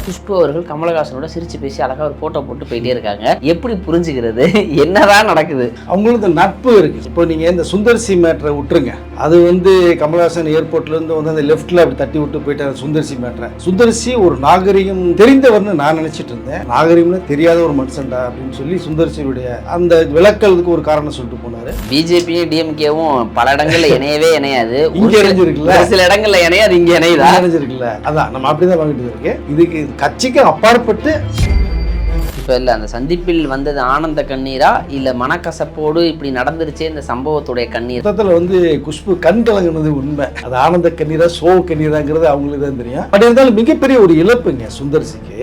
குஷ்பு அவர்கள் கமலஹாசனோட சிரிச்சு பேசி அழகாக ஒரு ஃபோட்டோ போட்டு போயிட்டே இருக்காங்க. எப்படி புரிஞ்சுக்கிறது? என்னதான் நடக்குது? அவங்களுக்கு நட்பு இருக்கு. இப்போ நீங்க இந்த சுந்தர் சி மேட்டரை விட்டுருங்க. அது கமலஹாசன் ஏர்போர்ட்ல இருந்து அந்த லெஃப்ட்ல அப்படி தட்டி விட்டு போயிட்டார் சுந்தர் சி மேட்டரை. சுந்தர் சி ஒரு நாகரிகம் தெரிந்தவர்னு நான் நினைச்சிட்டு இருந்தேன். நாகரிகம்னு தெரியாத ஒரு மனுஷன்டா அப்படின்னு சொல்லி சுந்தர் சியுடைய அந்த விளக்கலுக்கு ஒரு காரணம் சொல்லிட்டு போனாரு. பிஜேபியும் டிஎம்கேவும் பல இடங்கள்ல இணையவே இணையாது. இங்க இணைஞ்சிருக்குல்ல, சில இடங்கள்ல இணையாது, இங்க இணையுதா? இணைஞ்சிருக்குல்ல. அதான் நம்ம அப்படிதான் வாங்கிட்டு இருக்கு. இதுக்கு கட்சிக்கு அப்பாற்பட்டு இப்போ இல்லை அந்த சந்திப்பில் வந்தது ஆனந்த கண்ணீரா இல்லை மனக்கசப்போடு இப்படி நடந்துருச்சே இந்த சம்பவத்துடைய கண்ணீர்? மொத்தத்தில் குஷ்பு கண் கலங்குனது உண்மை. அது ஆனந்த கண்ணீரா சோ கண்ணீராங்கிறது அவங்களுக்கு தான் தெரியும். பட் இருந்தாலும் மிகப்பெரிய ஒரு இழப்புங்க சுந்தர்சிக்கு.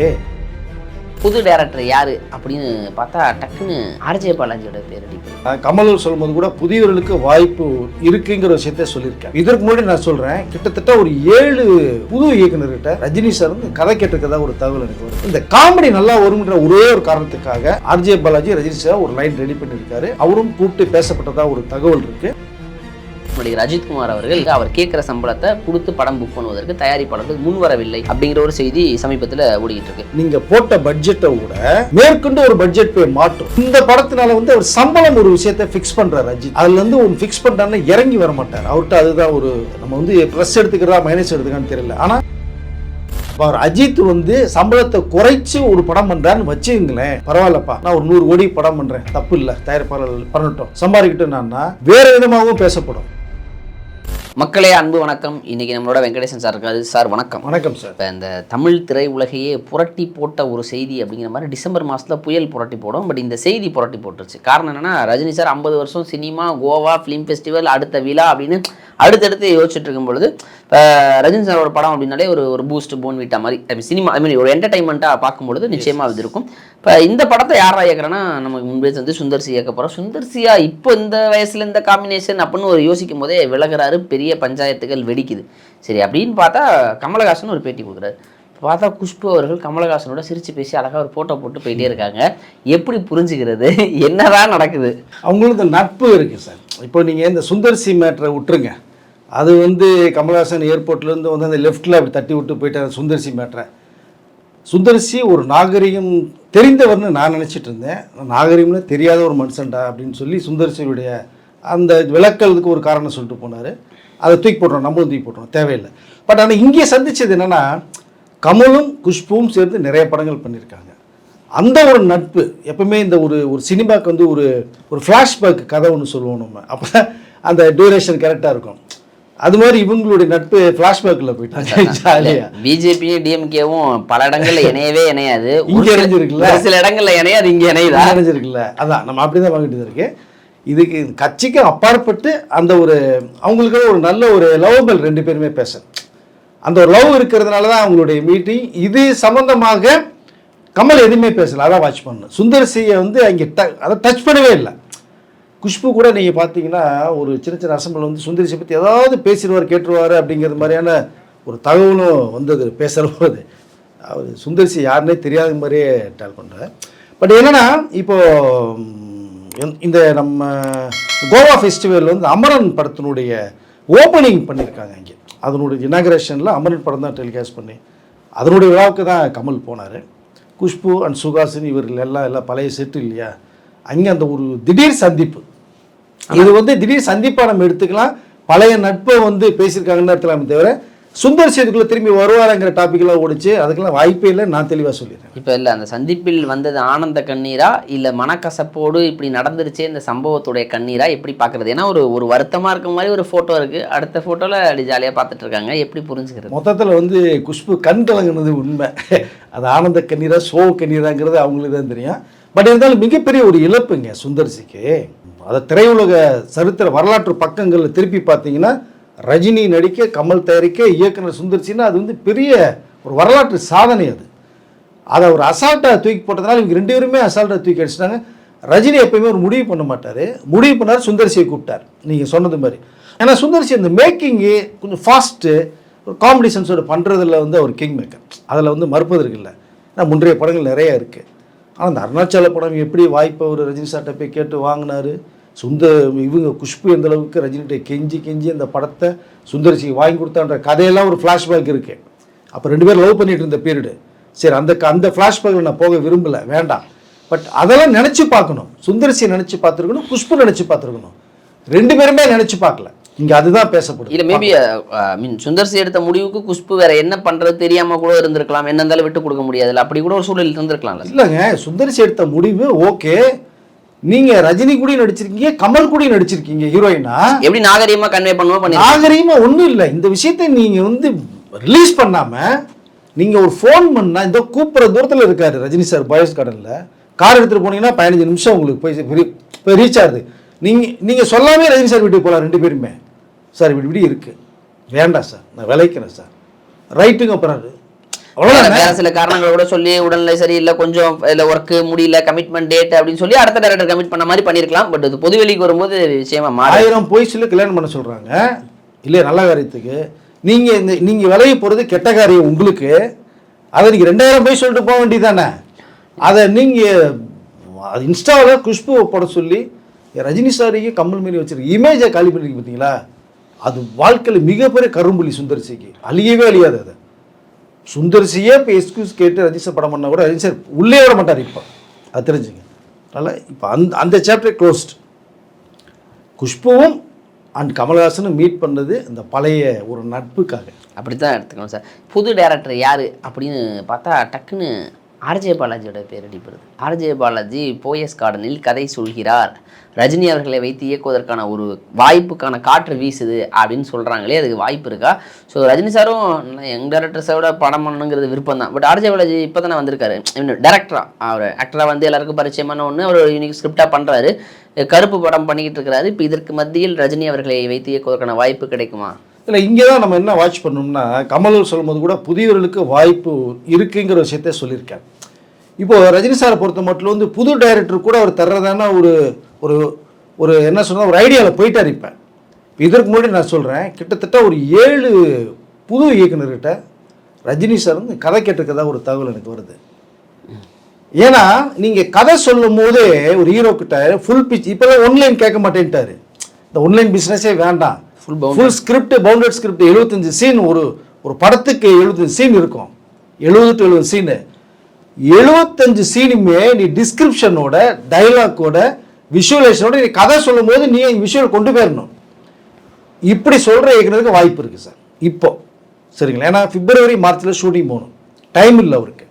புது டைரக்டர் யாரு அப்படின்னு பார்த்தா டக்குன்னு ஆர்ஜே பாலாஜியோட பேர் அடிக்கும். கமல் சொல்லும்போது கூட புதியவர்களுக்கு வாய்ப்பு இருக்குங்கிற விஷயத்த சொல்லியிருக்கேன். இதற்கு முன்னாடி நான் சொல்றேன், கிட்டத்தட்ட ஒரு 7 புது இயக்குநர்கிட்ட ரஜினி சார் கதை கேட்டிருக்கதா ஒரு தகவல் எனக்கு வரும். இந்த காமெடி நல்லா வரும்ன்ற ஒரே ஒரு காரணத்துக்காக ஆர்ஜே பாலாஜி ரஜினி சார் ஒரு லைன் ரெடி பண்ணியிருக்காரு. அவரும் கூப்பிட்டு பேசப்பட்டதா ஒரு தகவல் இருக்கு. அஜித்குமார் அவர்கள் அவர் கேட்கிற சம்பளத்தை கொடுத்து படம் புக் பண்ணுவதற்கு தயாரிப்பாளர்கள் முன்வரவில்லை அப்படிங்கிற ஒரு செய்தி சமீபத்தில் ஓடிக்கிட்டு இருக்கு. நீங்க போட்ட பட்ஜெட்டை விட மேற்கொண்டு ஒரு பட்ஜெட் போய் மாற்றும். இந்த படத்தினால அவர் சம்பளம் ஒரு விஷயத்தை பிக்ஸ் பண்றாரு அஜித். அதுல ஒரு பிக்ஸ் பண்றாருன்னா இறங்கி வர மாட்டார். அவர்கிட்ட அதுதான் ஒரு நம்ம பிளஸ் எடுத்துக்கிறதா மைனஸ் எடுத்துக்கான்னு தெரியல. ஆனா அவர் அஜித் சம்பளத்தை குறைச்சு ஒரு படம் பண்றாருன்னு வச்சுங்களேன், பரவாயில்லப்பா நான் ஒரு 100 கோடி படம் பண்றேன், தப்பு இல்லை, தயாரிப்பாளர்கள் பண்ணட்டும், சம்பாதிக்கிட்டோம் வேற விதமாகவும் பேசப்படும். மக்களே அன்பு வணக்கம். இன்னைக்கு நம்மளோட வெங்கடேசன் சார் இருக்காரு. சார் வணக்கம். வணக்கம் சார். இப்போ இந்த தமிழ் திரை உலகையே புரட்டி போட்ட ஒரு செய்தி அப்படிங்கிற மாதிரி டிசம்பர் மாதத்தில் புயல் புரட்டி போடும். பட் இந்த செய்தி புரட்டி போட்டுருச்சு. காரணம் என்னன்னா, ரஜினி சார் 50 வருஷம் சினிமா, கோவா ஃபிலிம் ஃபெஸ்டிவல், அடுத்த விழா அப்படின்னு அடுத்தடுத்து யோசிச்சுட்டு இருக்கும் பொழுது இப்போ ரஜினி சாரோட படம் அப்படின்னாலே ஒரு பூஸ்ட் போன் விட்டா மாதிரி சினிமா ஒரு என்டர்டைன்மெண்ட்டாக பார்க்கும்பொழுது நிச்சயமாக அது இருக்கும். இப்போ இந்த படத்தை யாரா இயக்குறேன்னா, நமக்கு முன்பே சுந்தர் சி இயக்க போகிறோம். சுந்தர் சியா இப்போ இந்த வயசில் இந்த காம்பினேஷன் அப்படின்னு ஒரு யோசிக்கும் போதே விலகிறாரு. பெரிய பஞ்சாயத்துகள் வெடிக்குது. சரி அப்படின்னு பார்த்தா கமலஹாசன் ஒரு பேட்டி கொடுக்குறாரு. பார்த்தா குஷ்பு அவர்கள் கமலஹாசனோட சிரிச்சு பேசி அழகாக ஒரு ஃபோட்டோ போட்டு போயிட்டே இருக்காங்க. எப்படி புரிஞ்சுக்கிறது? என்னதான் நடக்குது? அவங்களுக்கு நட்பு இருக்குது சார். இப்போ நீங்கள் இந்த சுந்தர் சி மேட்டரை விட்டுருங்க. அது கமலஹாசன் ஏர்போர்ட்லேருந்து அந்த லெஃப்டில் அப்படி தட்டி விட்டு போயிட்டார் சுந்தர் சி மேட்டரை. சுந்தர் சி ஒரு நாகரிகம் தெரிந்தவர்னு நான் நினச்சிட்டு இருந்தேன். நாகரிகம்னு தெரியாத ஒரு மனுஷன்டா அப்படின்னு சொல்லி சுந்தர் சியுடைய அந்த விளக்கலுக்கு ஒரு காரணம் சொல்லிட்டு போனார். அதை தூக்கி போட்டுறோம், நம்மளும் தூக்கி போட்டுறோம், தேவையில்லை. பட் ஆனால் இங்கே சந்தித்தது என்னென்னா, கமலும் குஷ்புவும் சேர்ந்து நிறைய படங்கள் பண்ணியிருக்காங்க. அந்த ஒரு நட்பு எப்பவுமே இந்த ஒரு சினிமாவுக்கு ஒரு ஃப்ளாஷ்பேக் கதை ஒன்று சொல்லுவோம் நம்ம. அப்போ அந்த டியூரேஷன் கரெக்டாக இருக்கும். அது மாதிரி இவங்களுடைய நட்பு ஃப்ளாஷ்பேக்கில் போயிட்டாங்க. ஜாலியா பிஜேபியும் டிஎம்கேவும் பல இடங்கள்ல இணையவே இணையாது. இங்க இணைஞ்சிருக்குல்ல, சில இடங்கள்ல இணையாது, இங்க இணையுதா? இணைஞ்சிருக்குல்ல. அதான் நம்ம அப்படிதான் வாங்கிட்டு இருக்கு. இதுக்கு கட்சிக்கு அப்பாற்பட்டு அந்த அவங்களுக்கு ஒரு நல்ல ஒரு லவ் 2 பேருமே பேச அந்த ஒரு லவ் இருக்கிறதுனால தான் அவங்களுடைய மீட்டிங். இது சம்பந்தமாக கமல் எதுவுமே பேசல. அதான் வாட்ச் பண்ணணும். சுந்தர் சியை அங்கே அதை டச் பண்ணவே இல்லை. குஷ்பு கூட நீங்கள் பார்த்தீங்கன்னா ஒரு சின்ன அசம்பிள் சுந்தரிசியை பற்றி ஏதாவது பேசிடுவார், கேட்டுருவார் அப்படிங்கிற மாதிரியான ஒரு தகவலும் வந்தது பேசுகிறபோது. அவர் சுந்தரிசி யாருன்னே தெரியாத மாதிரியே டேல் பண்ணுறார். பட் என்னென்னா, இப்போது இந்த நம்ம கோவா ஃபெஸ்டிவல் அமரன் படத்தினுடைய ஓப்பனிங் பண்ணியிருக்காங்க. இங்கே அதனுடைய இனாகரேஷனில் அமரன் படம் தான் டெலிகாஸ்ட் பண்ணி அதனுடைய விழாவுக்கு தான் கமல் போனார். குஷ்பு அண்ட் சுகாசின் இவர்கள் எல்லாம் பழைய செட்டு இல்லையா, அங்கே அந்த ஒரு திடீர் சந்திப்பு. இது திடீர் சந்திப்பாக நம்ம எடுத்துக்கலாம். பழைய நட்பை பேசியிருக்காங்கன்னு எடுத்துக்கலாமே தவிர சுந்தர் சேதுக்குள்ளே திரும்பி வருவாருங்கிற டாப்பிக்கெல்லாம் ஓடிச்சு. அதுக்கெல்லாம் வாய்ப்பே இல்லை, நான் தெளிவாக சொல்லிடுறேன். இப்போ இல்லை அந்த சந்திப்பில் வந்தது ஆனந்த கண்ணீரா இல்லை மனக்கசப்போடு இப்படி நடந்துருச்சே இந்த சம்பவத்துடைய கண்ணீரா எப்படி பார்க்குறது? ஏன்னா ஒரு வருத்தமாக இருக்க மாதிரி ஒரு ஃபோட்டோ இருக்குது, அடுத்த ஃபோட்டோவில் அப்படி ஜாலியாக பார்த்துட்டு இருக்காங்க. எப்படி புரிஞ்சுக்கிறது? மொத்தத்தில் குஷ்பு கண் கலங்குனது உண்மை. அது ஆனந்த கண்ணீரா சோ கண்ணீராங்கிறது அவங்களுக்கு தான் தெரியும். பட் இருந்தாலும் மிகப்பெரிய ஒரு இழப்புங்க சுந்தர்சிக்கு. அதை திரையுலக சரித்திர வரலாற்று பக்கங்களில் திருப்பி பார்த்தீங்கன்னா, ரஜினி நடிக்க, கமல் தயாரிக்க, இயக்குனர் சுந்தர்சின்னா அது பெரிய ஒரு வரலாற்று சாதனை. அதை ஒரு அசால்ட்டாக தூக்கி போட்டதுனால இவங்க 2 பேருமே அசால்ட்டாக தூக்கி அடிச்சிட்டாங்க. ரஜினி எப்பயுமே ஒரு முடிவு பண்ண மாட்டார். முடிவு பண்ணார், சுந்தர்சியை கூப்பிட்டார். நீங்கள் சொன்னது மாதிரி. ஏன்னா சுந்தர்சி இந்த மேக்கிங்கு கொஞ்சம் ஃபாஸ்ட்டு ஒரு காமெடி சென்ஸோட பண்ணுறதில் அவர் கிங் மேக்கர். அதில் மறுப்பதற்கு இல்லை. ஏன்னா முன்றைய படங்கள் நிறையா இருக்குது. ஆனால் அந்த அருணாச்சல படம் எப்படி வாய்ப்பை ஒரு ரஜினி சார்ட்ட போய் கேட்டு வாங்கினார். குஷ்பு எந்த அளவுக்கு ரஜினிகிட்ட கெஞ்சி அந்த படத்தை சுந்தர்சிக்கு வாங்கி கொடுத்தான்ற கதையெல்லாம் ஒரு ஃப்ளாஷ்பேக் இருக்குது. அப்போ 2 பேரும் லவ் பண்ணிட்டு இருந்த பீரியடு. சரி, அந்த ஃப்ளாஷ்பேக்கில் நான் போக விரும்பலை, வேண்டாம். பட் அதெல்லாம் நினச்சி பார்க்கணும். சுந்தர்சியை நினச்சி பார்த்துருக்கணும், குஷ்பு நினச்சி பார்த்துருக்கணும். 2 பேருமே நினச்சி பார்க்கல. இங்கே அதுதான் பேசப்படுது. இல்லை மேபி சுந்தர்சி எடுத்த முடிவுக்கு குஷ்பு வேற என்ன பண்ணுறது தெரியாமல் கூட இருந்திருக்கலாம். என்ன இருந்தாலும் விட்டு கொடுக்க முடியாதுல்ல, அப்படி கூட ஒரு சூழல் இருந்திருக்கலாம்ல. இல்லைங்க, சுந்தர்சி எடுத்த முடிவு ஓகே. நீங்க ரஜினி கூட நடிச்சிருக்கீங்க, கமல் கூட நடிச்சிருக்கீங்க ஹீரோயினா. எப்படி நாகரீகமா கன்வே பண்ணுவோம்? நாகரீகமா ஒன்றும் இல்லை. இந்த விஷயத்தை நீங்க ரிலீஸ் பண்ணாம நீங்க ஒரு ஃபோன் பண்ணா, இந்த கூப்பிட்ற தூரத்தில் இருக்காரு ரஜினி சார் பாய்ஸ் கார்டன்ல. கார் எடுத்துட்டு போனீங்கன்னா 15 நிமிஷம் உங்களுக்கு போய் ரீச் ஆகுது. நீங்க சொல்லாமே ரஜினி சார் வீட்டுக்கு போகலாம். 2 பேருமே சார் இப்படி இருக்கு, வேண்டாம் சார், நான் விளைக்கிறேன் சார், ரைட்டுங்க. அப்புறம் வேற சில காரணங்களோட சொல்லி உடல்நிலை சரியில்லை, கொஞ்சம் இல்லை ஒர்க்கு முடியல, கமிட்மெண்ட் டேட் அப்படின்னு சொல்லி அடுத்த டைரக்டர் கமிட் பண்ண மாதிரி பண்ணியிருக்கலாம். பட் அது பொதுவெளிக்கு வரும்போது விஷயமா 1000 போய் சொல்லி கல்யாணம் பண்ண சொல்றாங்க இல்லையா, நல்ல காரியத்துக்கு. நீங்க விலகி போறது கெட்ட காரியம் உங்களுக்கு. அதை நீங்க 2000 போய் சொல்லிட்டு போக வேண்டியதானே. அதை நீங்க இன்ஸ்டாவில் குஷ்பு போட சொல்லி ரஜினி சாரிக்கு கமல் மீறி வச்சிருக்க இமேஜை காலி பண்ணிருக்கு பார்த்தீங்களா. அது வாழ்க்கையில் மிகப்பெரிய கரும்புலி சுந்தர்சிக்கு. அழியவே அழியாது. அது சுந்தர்சியே இப்போ எக்ஸ்கியூஸ் கேட்டு ரஜினி சார் படம் பண்ணால் கூட ரஜினி சார் உள்ளே விட மாட்டார். இப்போ அது தெரிஞ்சுங்க. அதனால் இப்போ அந்த சாப்டர் க்ளோஸ்ட். குஷ்புவும் அண்ட் கமல்ஹாசனும் மீட் பண்ணது இந்த பழைய ஒரு நட்புக்காக. அப்படி தான் எடுத்துக்கணும் சார். புது டேரக்டர் யார் அப்படின்னு பார்த்தா டக்குன்னு ஆர்ஜே பாலாஜியோட பேர் அடிப்படுது. ஆர்ஜே பாலாஜி போயஸ் கார்டனில் கதை சொல்கிறார், ரஜினி அவர்களை வைத்து இயக்குவதற்கான ஒரு வாய்ப்புக்கான காற்று வீசுது அப்படின்னு சொல்கிறாங்களே, அதுக்கு வாய்ப்பு இருக்கா? ஸோ ரஜினி சாரும் யங் டேரக்டர்ஸோட படம் பண்ணணுங்கிறது விருப்பம் தான். பட் ஆர்ஜே பாலாஜி இப்போ தானே வந்திருக்காரு டேரக்டராக. அவர் ஆக்டராக வந்து எல்லாருக்கும் பரிச்சயமான ஒன்று, அவர் யூனிக் ஸ்கிரிப்டாக பண்ணுறாரு, கருப்பு படம் பண்ணிக்கிட்டு இருக்கிறாரு. இப்போ இதற்கு மத்தியில் ரஜினி அவர்களை வைத்து இயக்குவதற்கான வாய்ப்பு கிடைக்குமா? இல்லை, இங்கே தான் நம்ம என்ன வாட்ச் பண்ணோம்னா, கமல் சொல்லும்போது கூட புதியவர்களுக்கு வாய்ப்பு இருக்குங்கிற விஷயத்த சொல்லியிருக்காரு. இப்போது ரஜினி சாரை பொறுத்த மட்டும் வந்து புது டைரக்டர் கூட அவர் தர்றதான ஒரு ஒரு ஒரு என்ன சொன்னால் ஒரு ஐடியாவில் போயிட்டார். இப்போ இதற்கு முன்னாடி நான் சொல்கிறேன், கிட்டத்தட்ட ஒரு 7 புது இயக்குநர்கிட்ட ரஜினி சார் வந்து கதை கேட்டிருக்கதா ஒரு தகவல் எனக்கு வருது. ஏன்னா நீங்கள் கதை சொல்லும் போதே ஒரு ஹீரோ கிட்ட ஃபுல் பிச், இப்போதான் ஒன்லைன் கேட்க மாட்டேன்ட்டாரு. இந்த ஒன்லைன் பிஸ்னஸே வேண்டாம், full script, bounded script, 75 scene. ஒரு படத்துக்கு 75 சீன் இருக்கும், 70 to 70 சீனு. 75 சீனுமே நீ டிஸ்கிரிப்ஷனோட, டைலாக்கோட, விஷுவலைசனோட நீ கதை சொல்லும் போது நீ விஷுவல் கொண்டு போயிடணும். இப்படி சொல்கிற இயக்குனருக்கு வாய்ப்பு இருக்குது சார் இப்போ, சரிங்களா? ஏன்னா February Marchல ஷூட்டிங் போகணும், டைம் இல்லை அவருக்கு.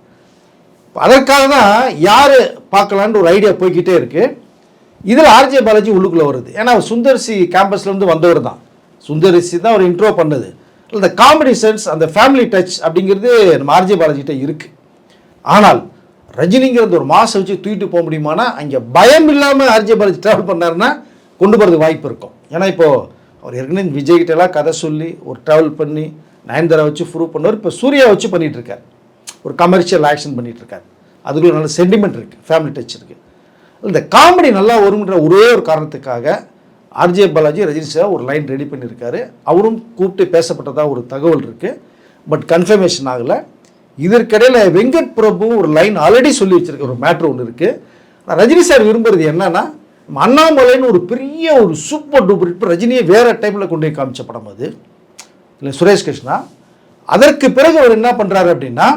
அதற்காக தான் யார் பார்க்கலான்னு ஒரு ஐடியா போய்கிட்டே இருக்குது. இதில் ஆர்ஜே பாலாஜி உள்ளுக்குள்ளே வருது. ஏன்னா சுந்தர்சி கேம்பஸ்லேருந்து வந்தவர் தான். சுந்தர்சி தான் ஒரு இன்ட்ரோ பண்ணது. இந்த காமெடி சென்ஸ், அந்த ஃபேமிலி டச் அப்படிங்கிறது நம்ம ஆர்ஜே பாலாஜிகிட்ட இருக்குது. ஆனால் ரஜினிங்கிறது ஒரு மாதம் வச்சு தூக்கிட்டு போக முடியுமானா, அங்கே பயம் இல்லாமல் ஆர்ஜே பாலாஜி ட்ராவல் பண்ணாருன்னா கொண்டு போகிறதுக்கு வாய்ப்பு இருக்கும். ஏன்னா இப்போது அவர் ஏற்கனவே விஜய்கிட்டலாம் கதை சொல்லி ஒரு ட்ராவல் பண்ணி நயன்தாரா வச்சு ப்ரூவ் பண்ணவர். இப்போ சூர்யா வச்சு பண்ணிகிட்ருக்கார், ஒரு கமர்ஷியல் ஆக்ஷன் பண்ணிகிட்ருக்கார். அதுக்குள்ள நல்ல சென்டிமெண்ட் இருக்குது, ஃபேமிலி டச் இருக்குது. இந்த காமெடி நல்லா வரும்ன்ற ஒரே ஒரு காரணத்துக்காக ஆர்ஜே பாலாஜி ரஜினி சார் ஒரு லைன் ரெடி பண்ணியிருக்காரு. அவரும் கூப்பிட்டு பேசப்பட்டதாக ஒரு தகவல் இருக்குது, பட் கன்ஃபர்மேஷன் ஆகலை. இதற்கிடையில் வெங்கட் பிரபு ஒரு லைன் ஆல்ரெடி சொல்லி வச்சிருக்க ஒரு மேட்ரு ஒன்று இருக்குது. ரஜினி சார் விரும்புகிறது என்னன்னா, அண்ணாமலைன்னு ஒரு பெரிய ஒரு சூப்பர் டூப்பர் இப்போ ரஜினியை வேறு டைப்பில் கொண்டு போய் காமிச்ச படம் அது, இல்லை சுரேஷ் கிருஷ்ணா. அதற்கு பிறகு அவர் என்ன பண்ணுறாரு அப்படின்னா,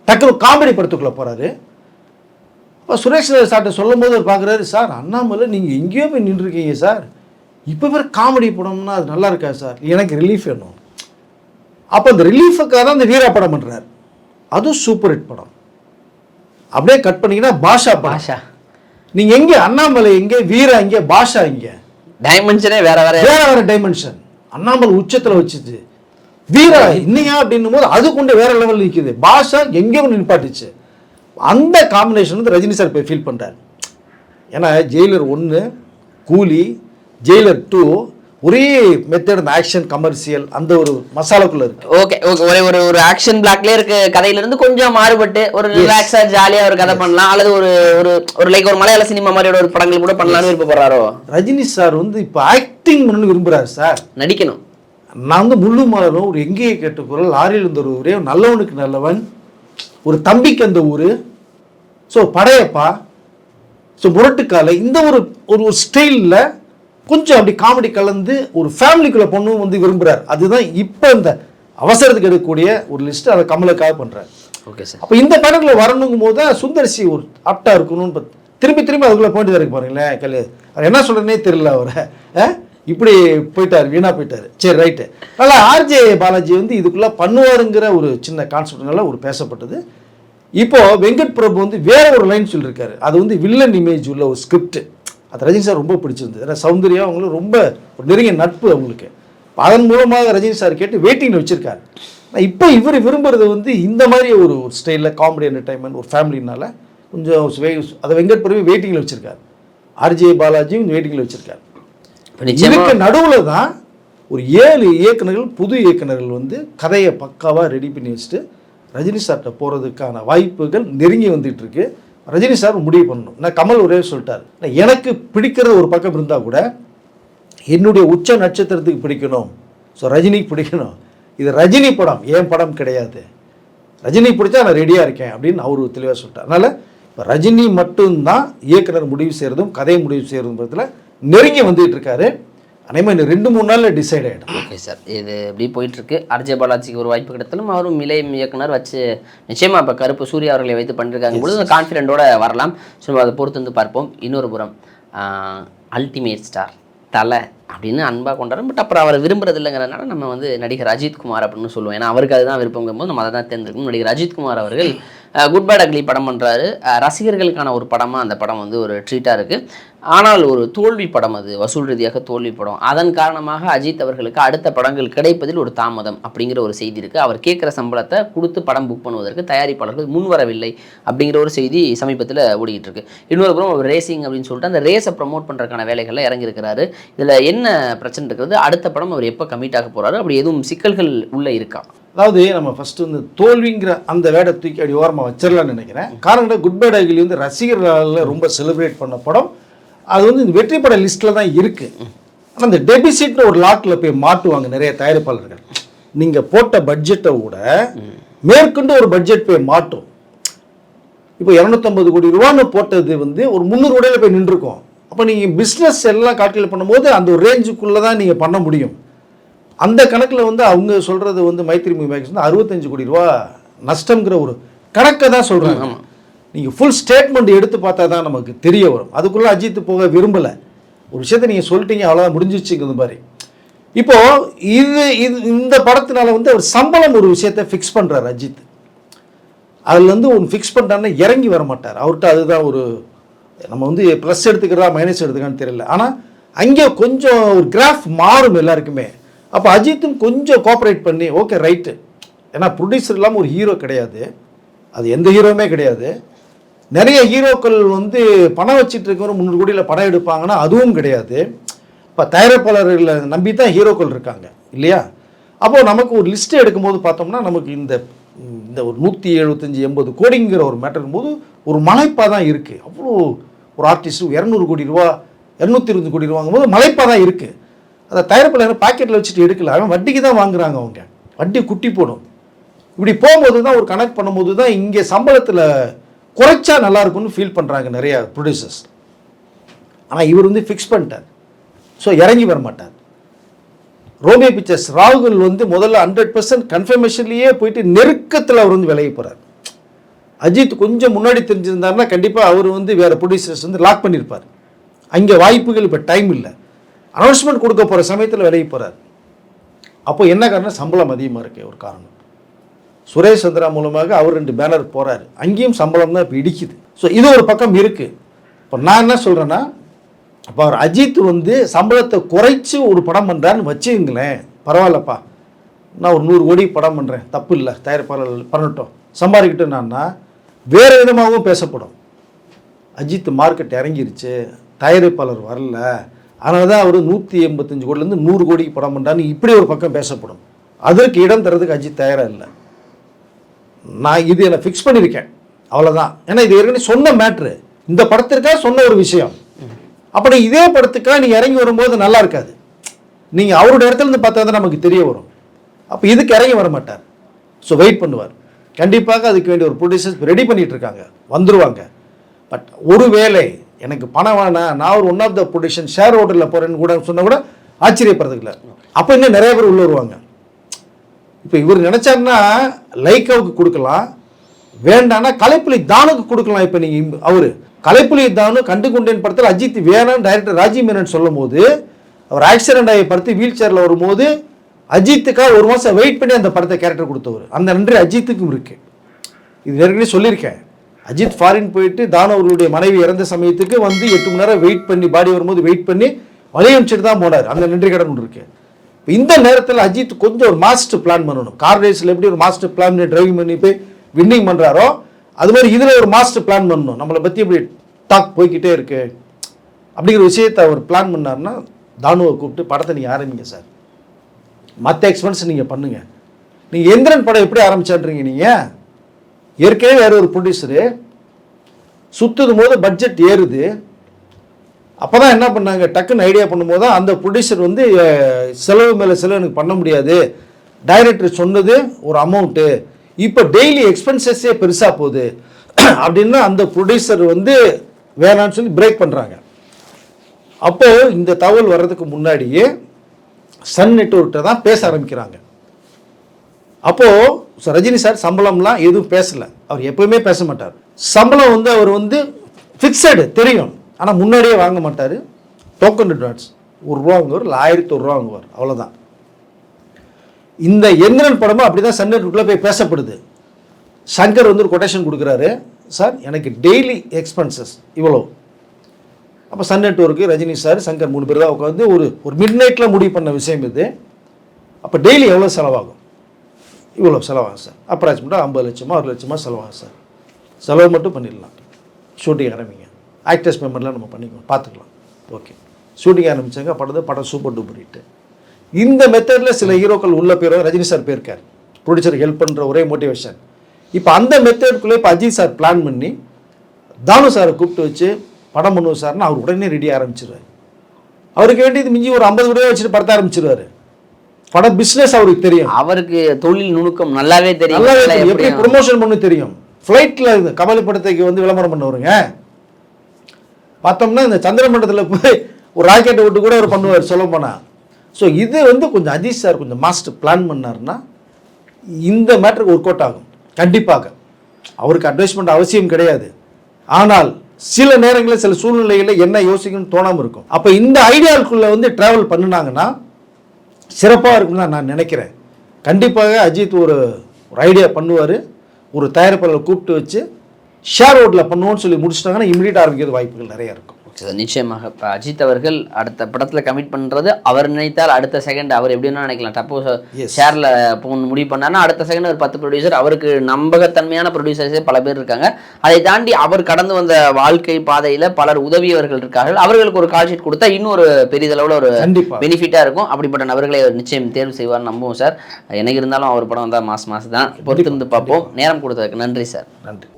டக்குனு காமெடி படத்துக்குள்ளே போகிறாரு. இப்போ சுரேஷ் சார்ட்ட சொல்லும் போது அவர் பார்க்குறாரு, சார் அண்ணாமலை நீங்கள் எங்கேயோ போய் நின்றுருக்கீங்க சார், இப்போ வேறு காமெடி படம்னா அது நல்லா இருக்கா சார், எனக்கு ரிலீஃப் வேணும். அப்போ அந்த ரிலீஃபுக்காக தான் அந்த வீரா படம் பண்ணுறாரு. அதுவும் சூப்பர் ஹிட் படம். அப்படியே கட் பண்ணிங்கன்னா பாஷா படம். நீங்கள் எங்கே அண்ணாமலை எங்கே, வீரா எங்கே, பாஷா எங்கே, டைமென்ஷனே வேற வேற வேற வேற டைமென்ஷன். அண்ணாமலை உச்சத்தில் வச்சுது, வீரா இன்னையா அப்படின்னும் போது அது கொண்டு வேற லெவலில் நிற்குது, பாஷா எங்கேயோ நிற்பாட்டுச்சு. அந்த காம்பினேஷன் வந்து ரஜினி சார் போய் ஃபீல் பண்ணுறாரு. ஏன்னா ஜெயிலர் 1, கூலி, ஜெயிலர் 2 ஒரே மெத்தட், அந்த ஆக்ஷன் கமர்ஷியல் அந்த ஒரு மசாலாக்குள்ள இருக்கு. ஓகே ஓகே, ஒரே ஒரு ஒரு ஆக்ஷன் பிளாக்ல இருக்க கதையில இருந்து கொஞ்சம் மாறுபட்டு ஒரு ரிலாக்ஸா ஜாலியா ஒரு கதை பண்ணலாம், அல்லது ஒரு ஒரு ஒரு லைக் ஒரு மலையாள சினிமா மாதிரியோட ஒரு படங்கள் கூட பண்ணலாம்னு விருப்பப்படுறாரோ ரஜினி சார் வந்து இப்போ ஆக்டிங் பண்ணணும்னு விரும்புறாரு சார், நடிக்கணும். நான் வந்து முள்ளு மாறணும், ஒரு எங்கேயே கேட்ட குரல், லாரியில் இருந்த ஒரு ஒரே நல்லவனுக்கு நல்லவன், ஒரு தம்பிக்கு அந்த ஊர், ஸோ படையப்பா, ஸோ முரட்டுக்காலை, இந்த ஒரு ஒரு ஸ்டைலில் கொஞ்சம் அப்படி காமெடி கலந்து ஒரு ஃபேமிலிக்குள்ளே பொண்ணும் வந்து விரும்புகிறார். அதுதான் இப்போ இந்த அவசரத்துக்கு எடுக்கக்கூடிய ஒரு லிஸ்ட்டு, அதை கமலுக்காக பண்ணுறாரு. Okay sir. அப்போ இந்த பேட்டர்னில் வரணுங்கும் போது தான் சுந்தர்சி ஒரு ஆப்டாக இருக்கணும்னு திரும்பி அதுக்குள்ளே போயிட்டு தான் இருக்கு பாருங்களேன். அவர் என்ன சொல்கிறேன்னே தெரியல. அவரை இப்படி போயிட்டார், வீணாக போயிட்டார். சரி ரைட்டு. அதனால் ஆர்ஜே பாலாஜி வந்து இதுக்குள்ளே பண்ணுவாருங்கிற ஒரு சின்ன கான்செப்ட்னால ஒரு பேசப்பட்டது. இப்போது வெங்கட் பிரபு வந்து வேற ஒரு லைன் சொல்லியிருக்காரு. அது வந்து வில்லன் இமேஜ் உள்ள ஒரு ஸ்கிரிப்ட். அது ரஜினி சார் ரொம்ப பிடிச்சிருந்தது. ஏன்னா சௌந்தர்யா அவங்களும் ரொம்ப ஒரு நெருங்கிய நட்பு அவங்களுக்கு. அதன் மூலமாக ரஜினி சார் கேட்டு வெயிட்டிங்கில் வச்சுருக்காரு. இப்போ இவர் விரும்புறது வந்து இந்த மாதிரி ஒரு ஸ்டைலில் காமெடி என்டர்டைன்மெண்ட் ஒரு ஃபேமிலினால கொஞ்சம் அதை வெங்கட் பிரபு வெயிட்டிங்கில் வச்சுருக்காரு. ஆர்ஜே பாலாஜியும் வெயிட்டிங்கில் வச்சுருக்காரு. இதுக்கு நடுவில் தான் ஒரு 7 இயக்குநர்கள் புது இயக்குநர்கள் வந்து கதையை பக்காவாக ரெடி பண்ணி வச்சுட்டு ரஜினி சார்கிட்ட போகிறதுக்கான வாய்ப்புகள் நெருங்கி வந்துட்டு இருக்கு. ரஜினி சார் முடிவு பண்ணணும். நான் கமல் ஒரே சொல்லிட்டார், எனக்கு பிடிக்கிறது ஒரு பக்கம் இருந்தால் கூட என்னுடைய உச்ச நட்சத்திரத்துக்கு பிடிக்கணும், ஸோ ரஜினிக்கு பிடிக்கணும். இது ரஜினி படம், என் படம் கிடையாது. ரஜினி பிடிச்சா நான் ரெடியாக இருக்கேன் அப்படின்னு அவர் தெளிவாக சொல்லிட்டார். அதனால் இப்போ ரஜினி மட்டும்தான் இயக்குனர் முடிவு செய்கிறதும் கதையை முடிவு செய்கிறதுன்றதுல நெருங்கி வந்துட்டு இருக்காரு. அதேமாதிரி இந்த 2-3 நாளில் டிசைட் ஆகிடும். ஓகே சார், இது இப்படி போயிட்டுருக்கு. ஆர்ஜே பாலாஜிக்கு ஒரு வாய்ப்பு கிடைத்தாலும் அவரும் இளைய இயக்குனர் வச்சு நிச்சயமாக இப்போ கருப்பு சூர்யா அவர்களை வைத்து பண்ணிருக்காங்க பொழுது கான்ஃபிடென்ட்டோட வரலாம். ஸோ அதை பொறுத்து வந்து பார்ப்போம். இன்னொரு புறம் அல்டிமேட் ஸ்டார் தலை அப்படின்னு அன்பாக கொண்டாடும். பட் அப்புறம் அவரை விரும்புறது இல்லைங்கிறதுனால நம்ம வந்து நடிகர் அஜித்குமார் அப்படின்னு சொல்லுவோம். ஏன்னா அவருக்கு அதுதான் விருப்பங்கும் போது நம்ம அதை தான் தேர்ந்தெடுக்கணும். நடிகர் அஜித்குமார் அவர்கள் குட் பேட் அக்லி படம் பண்ணுறாரு. ரசிகர்களுக்கான ஒரு படமாக அந்த படம் வந்து ஒரு ட்ரீட்டாக இருக்குது. ஆனால் ஒரு தோல்வி படம், அது வசூல் ரீதியாக தோல்வி படம். அதன் காரணமாக அஜித் அவர்களுக்கு அடுத்த படங்கள் கிடைப்பதில் ஒரு தாமதம் அப்படிங்கிற ஒரு செய்தி இருக்குது. அவர் கேட்குற சம்பளத்தை கொடுத்து படம் புக் பண்ணுவதற்கு தயாரிப்பாளர்கள் முன்வரவில்லை அப்படிங்கிற ஒரு செய்தி சமீபத்தில் ஓடிக்கிட்டு இருக்கு. இன்னொரு புறம் ஒரு ரேசிங் அப்படின்னு சொல்லிட்டு அந்த ரேஸை ப்ரமோட் பண்ணுறதுக்கான வேலைகளில் இறங்கியிருக்கிறாரு. இதில் என்ன பிரச்சனை இருக்கிறது, அடுத்த படம் அவர் எப்போ கமிட் ஆக போகிறாரு, அப்படி எதுவும் சிக்கல்கள் உள்ளே இருக்கா? அதாவது நம்ம ஃபஸ்ட்டு வந்து தோல்விங்கிற அந்த வேடை தூக்கி அப்படி ஓரமாக வச்சிடலான்னு நினைக்கிறேன். காரணம் குட் பேட் அக்லி வந்து ரசிகர்களால் ரொம்ப செலிப்ரேட் பண்ண படம். அது வந்து இந்த வெற்றி பட லிஸ்ட்டில் தான் இருக்குது. ஆனால் இந்த டெபிசிட்னு ஒரு லாட்டில் போய் மாட்டுவாங்க நிறைய தயாரிப்பாளர்கள். நீங்கள் போட்ட பட்ஜெட்டை விட மேற்கொண்டு ஒரு பட்ஜெட் போய் மாட்டும். இப்போ 250 கோடி ரூபான்னு போட்டது வந்து ஒரு 300 கோடியில் போய் நின்றுருக்கும். அப்போ நீங்கள் பிஸ்னஸ் எல்லாம் கால்குலேட் பண்ணும்போது அந்த ஒரு ரேஞ்சுக்குள்ளே தான் நீங்கள் பண்ண முடியும். அந்த கணக்கில் வந்து அவங்க சொல்கிறது வந்து மைத்ரி மூவிஸ் வந்து 65 கோடி ரூபா நஷ்டங்கிற ஒரு கணக்கை தான் சொல்கிறாங்க. நீங்கள் ஃபுல் ஸ்டேட்மெண்ட் எடுத்து பார்த்தா தான் நமக்கு தெரிய வரும். அதுக்குள்ளே அஜித் போக விரும்பலை. ஒரு விஷயத்தை நீங்கள் சொல்லிட்டீங்க, அவ்வளோதான் முடிஞ்சிச்சுங்கிற மாதிரி. இப்போது இந்த படத்தினால வந்து அவர் சம்பளம் ஒரு விஷயத்தை ஃபிக்ஸ் பண்ணுறார் அஜித். அதில் வந்து ஒன்று ஃபிக்ஸ் பண்ணுறாருன்னா இறங்கி வர மாட்டார். அவர்கிட்ட அதுதான் ஒரு நம்ம வந்து ப்ளஸ் எடுத்துக்கிறதா மைனஸ் எடுத்துக்கான்னு தெரியல. ஆனால் அங்கே கொஞ்சம் ஒரு கிராஃப் மாறும் எல்லாருக்குமே. அப்போ அஜித்தும் கொஞ்சம் கோஆப்ரேட் பண்ணி ஓகே ரைட்டு. ஏன்னா ப்ரொடியூசர் இல்லாமல் ஒரு ஹீரோ கிடையாது, அது எந்த ஹீரோவுமே கிடையாது. நிறைய ஹீரோக்கள் வந்து பணம் வச்சுட்டு இருக்கிற 300 கோடியில் படம் எடுப்பாங்கன்னா அதுவும் கிடையாது. இப்போ தயாரிப்பாளர்களை நம்பி தான் ஹீரோக்கள் இருக்காங்க இல்லையா? அப்போது நமக்கு ஒரு லிஸ்ட்டு எடுக்கும்போது பார்த்தோம்னா நமக்கு இந்த ஒரு 175-80 கோடிங்கிற ஒரு மேட்டர் போது ஒரு மலைப்பாக தான் இருக்குது. அவ்வளோ ஒரு ஆர்டிஸ்ட் 200 கோடி ரூபா 220 கோடி ரூபாங்கும் போது மலைப்பாக தான் இருக்குது. அதை தயாரிப்பாளர் பாக்கெட்டில் வச்சுட்டு எடுக்கல, அவன் வட்டிக்கு தான் வாங்குறாங்க. அவங்க வட்டி குட்டி போடும். இப்படி போகும்போது தான் ஒரு கனெக்ட் பண்ணும்போது தான் இங்கே சம்பளத்தில் குறைச்சா நல்லாயிருக்கும்னு ஃபீல் பண்ணுறாங்க நிறைய ப்ரொடியூசர்ஸ். ஆனால் இவர் வந்து ஃபிக்ஸ் பண்ணிட்டார். ஸோ இறங்கி வர மாட்டார். ரோமியோ பிக்சர்ஸ் ராகுல் வந்து முதல்ல 100% கன்ஃபர்மேஷன்லேயே போயிட்டு நெருக்கத்தில் அவர் வந்து விலகி போகிறார். அஜித் கொஞ்சம் முன்னாடி தெரிஞ்சிருந்தாருன்னா கண்டிப்பாக அவர் வந்து வேறு ப்ரொடியூசர்ஸ் வந்து லாக் பண்ணியிருப்பார். அங்கே வாய்ப்புகள் இப்போ டைம் இல்லை. அனௌன்ஸ்மெண்ட் கொடுக்க போகிற சமயத்தில் விலகி போகிறார். அப்போ என்ன காரணம், சம்பளம் அதிகமாக இருக்குது ஒரு காரணம். சுரேஷ் சந்திரா மூலமாக அவர் 2 பேனர் போகிறாரு, அங்கேயும் சம்பளம் தான் இப்போ இடிக்குது. ஸோ இது ஒரு பக்கம் இருக்குது. இப்போ நான் என்ன சொல்கிறேன்னா, அப்போ அவர் அஜித் வந்து சம்பளத்தை குறைச்சி ஒரு படம் பண்ணுறாருன்னு வச்சுங்களேன், பரவாயில்லப்பா நான் ஒரு 100 கோடி படம் பண்ணுறேன், தப்பு இல்லை, தயாரிப்பாளர் பண்ணட்டும், சம்பாதிக்கிட்டோன்னா வேறு விதமாகவும் பேசப்படும். அஜித் மார்க்கெட் இறங்கிருச்சு, தயாரிப்பாளர் வரல, அதனால தான் அவர் 185 கோடிலேருந்து 100 கோடிக்கு படம் பண்ணுறான்னு இப்படி ஒரு பக்கம் பேசப்படும். அதற்கு இடம் தரதுக்கு அஜித் தயாராக இல்லை. நான் இது என்னை ஃபிக்ஸ் பண்ணியிருக்கேன் அவ்வளோதான். ஏன்னா இது ஏற்கனவே சொன்ன மேட்ரு, இந்த படத்திற்காக சொன்ன ஒரு விஷயம். அப்படி இதே படத்துக்காக நீங்கள் இறங்கி வரும்போது நல்லா இருக்காது. நீங்கள் அவருடைய இடத்துலேருந்து பார்த்தா தான் நமக்கு தெரிய வரும். அப்போ இதுக்கு இறங்கி வர மாட்டார். ஸோ வெயிட் பண்ணுவார். கண்டிப்பாக அதுக்கு வேண்டிய ஒரு ப்ரொடியூசர்ஸ் ரெடி பண்ணிகிட்டு இருக்காங்க, வந்துடுவாங்க. பட் ஒரு வேளை எனக்கு பணம் வேணாம், நான் ஒரு one of the production share ஹோட்டலில் போகிறேன்னு கூட சொன்னால் கூட ஆச்சரியப்படுறதுக்கு இல்லை. அப்போ இன்னும் நிறைய பேர் உள்ள வருவாங்க. இப்போ இவர் நினச்சாருன்னா லைக்காவுக்கு கொடுக்கலாம், வேண்டாம்னா கலைப்புலி தானுக்கு கொடுக்கலாம். இப்போ நீங்கள் அவர் கலைப்புலி தானு கண்டு கொண்டேன் படத்தில் அஜித் வேணான்னு டைரக்டர் ராஜீவ் மேனன் சொல்லும் போது, அவர் ஆக்சிடென்ட் ஆகி படுத்து வீல் சேரில் வரும்போது அஜித்துக்காக ஒரு மாதம் வெயிட் பண்ணி அந்த படத்தை கேரக்டர் கொடுத்தவர். அந்த நன்றி அஜித்துக்கும் இருக்கு. இது ஏற்கனவே சொல்லியிருக்கேன். அஜித் ஃபாரின் போயிட்டு தானு அவர்களுடைய மனைவி இறந்த சமயத்துக்கு வந்து 8 மணி நேரம் வெயிட் பண்ணி, பாடி வரும்போது வெயிட் பண்ணி வழி அனுப்பிச்சிட்டு தான் போனார். அந்த நன்றி கடன் ஒன்று இருக்கு. இந்த நேரத்தில் அஜித் கொஞ்சம் ஒரு மாஸ்டர் பிளான் பண்ணணும். கார் ரேஸில் எப்படி ஒரு மாஸ்டர் பிளான் பண்ணி டிரைவிங் பண்ணி போய் வின்னிங் பண்ணுறாரோ, அது மாதிரி இதில் ஒரு மாஸ்டர் பிளான் பண்ணணும். நம்மளை பற்றி இப்படி டாக் போய்கிட்டே இருக்கு அப்படிங்கிற விஷயத்தை அவர் பிளான் பண்ணார்னா, தானுவை கூப்பிட்டு படத்தை நீங்கள் ஆரம்பிங்க சார், மற்ற எக்ஸ்பென்ஸ் நீங்கள் பண்ணுங்கள். நீங்கள் எந்திரன் படம் எப்படி ஆரம்பிச்சான்றீங்க? நீங்கள் ஏற்கனவே வேறு ஒரு ப்ரொடியூசரு சுற்றுதும் போது பட்ஜெட் ஏறுது. அப்போ தான் என்ன பண்ணாங்க, டக்குன்னு ஐடியா பண்ணும்போது தான் அந்த ப்ரொடியூசர் வந்து செலவு மேலே செலவு எனக்கு பண்ண முடியாது, டைரக்டர் சொன்னது ஒரு அமௌண்ட்டு, இப்போ டெய்லி எக்ஸ்பென்சஸே பெருசாக போகுது அப்படின்னா அந்த ப்ரொடியூசர் வந்து வேணான்னு சொல்லி பிரேக் பண்ணுறாங்க. அப்போது இந்த தகவல் வர்றதுக்கு முன்னாடியே சன் நெட்வொர்க்கிட்ட தான் பேச ஆரம்பிக்கிறாங்க. அப்போது ரஜினி சார் சம்பளம்லாம் எதுவும் பேசலை. அவர் எப்போவுமே பேச மாட்டார். சம்பளம் வந்து அவர் வந்து ஃபிக்ஸடு தெரியும், ஆனால் முன்னாடியே வாங்க மாட்டார். டோக்கன் அட்வான்ஸ் ₹1 வாங்குவார், இல்லை ₹1001 வாங்குவார், அவ்வளோதான். இந்த எந்திரன் படமும் அப்படி தான் சன் நெட்வொர்க்கில் போய் பேசப்படுது. சங்கர் வந்து ஒரு கொட்டேஷன் கொடுக்குறாரு, சார் எனக்கு டெய்லி எக்ஸ்பென்சஸ் இவ்வளோ. அப்போ Sun network Rajini sir Shankar 3 பேர் தான் உட்காந்து ஒரு மிட் நைட்டில் முடிவு பண்ண விஷயம் இது. அப்போ டெய்லி எவ்வளோ செலவாகும்? இவ்வளோ செலவாகும் சார், அப்ராக்சிமேட்டாக 50 லட்சமா 1 லட்சமா செலவாகும் சார். செலவு மட்டும் பண்ணிடலாம், ஷூட்டிங் ஆரம்பிங்க, ஆக்டர்ஸ் பேமெண்ட்லாம் நம்ம பண்ணிக்கலாம், பார்த்துக்கலாம். ஓகே, ஷூட்டிங் ஆரம்பித்தாங்க. படம் சூப்பர் டூப்பர் ஹிட்டு. இந்த மெத்தடில் சில ஹீரோக்கள் உள்ள பேரும் ரஜினி சார் போயிருக்கார், ப்ரொடியூசருக்கு ஹெல்ப் பண்ணுற ஒரே மோட்டிவேஷன். இப்போ அந்த மெத்தடுக்குள்ளே இப்போ அஜித் சார் பிளான் பண்ணி தானு சாரை கூப்பிட்டு வச்சு படம் பண்ணுவோம் சார்னா அவர் உடனே ரெடி ஆரம்பிச்சிருவார். அவருக்கு வேண்டியது மிஞ்சி ஒரு 50 ரூபாய் வச்சுட்டு படத்தை ஆரம்பிச்சிருவாரு. படம் பிஸ்னஸ் அவருக்கு தெரியும், அவருக்கு தொழில் நுணுக்கம் நல்லாவே தெரியும், எப்படி ப்ரொமோஷன் பண்ண தெரியும். ஃப்ளைட்டில் கமலி படத்துக்கு வந்து விளம்பரம் பண்ணுவாருங்க. பார்த்தோம்னா இந்த சந்திரமண்டலத்தில் போய் ஒரு ராக்கெட்டை விட்டு கூட அவர் பண்ணுவார் சொல்ல போனால். ஸோ இது வந்து கொஞ்சம் அஜித் சார் கொஞ்சம் மாஸ்டர் பிளான் பண்ணார்னா இந்த மேட்டருக்கு ஒர்க் அவுட் ஆகும் கண்டிப்பாக. அவருக்கு அட்வைஸ்மெண்ட் அவசியம் கிடையாது, ஆனால் சில நேரங்களில் சில சூழ்நிலைகளில் என்ன யோசிக்கணும்னு தோணாமல் இருக்கும். அப்போ இந்த ஐடியாவுக்குள்ளே வந்து ட்ராவல் பண்ணினாங்கன்னா சிறப்பாக இருக்கும்னு தான் நான் நினைக்கிறேன். கண்டிப்பாக அஜித் ஒரு ஐடியா பண்ணுவார், ஒரு தயாரிப்பாளரை கூப்பிட்டு வச்சு ஷேர் ஓட்டில் பண்ணுவோன்னு சொல்லி முடிச்சிட்டாங்கன்னா இமீடியட் ஆரம்பிக்கிறது வாய்ப்புகள் நிறையா இருக்கும். ஓகே சார், நிச்சயமாக. இப்போ அஜித் அவர்கள் அடுத்த படத்தில் கமிட் பண்ணுறது அவர் நினைத்தால் அடுத்த செகண்ட் அவர் எப்படின்னா நினைக்கலாம். சப்போஸ் ஷேரில் போகணும் முடிவு பண்ணார்னா அடுத்த செகண்ட் ஒரு 10 ப்ரொடியூசர், அவருக்கு நம்பகத்தன்மையான ப்ரொடியூசர்ஸே பல பேர் இருக்காங்க. அதை தாண்டி அவர் கடந்து வந்த வாழ்க்கை பாதையில் பலர் உதவியவர்கள் இருக்கார்கள். அவர்களுக்கு ஒரு கால் ஷீட் கொடுத்தா இன்னும் ஒரு பெரிதளவில் ஒரு பெனிஃபிட்டாக இருக்கும். அப்படிப்பட்ட நபர்களை நிச்சயம் தேர்வு செய்வார் நம்புவோம் சார். எனக்கு இருந்தாலும் அவர் படம் வந்தால் மாதம் தான் பொறுத்திருந்து பார்ப்போம். நேரம் கொடுத்ததுக்கு நன்றி சார். நன்றி.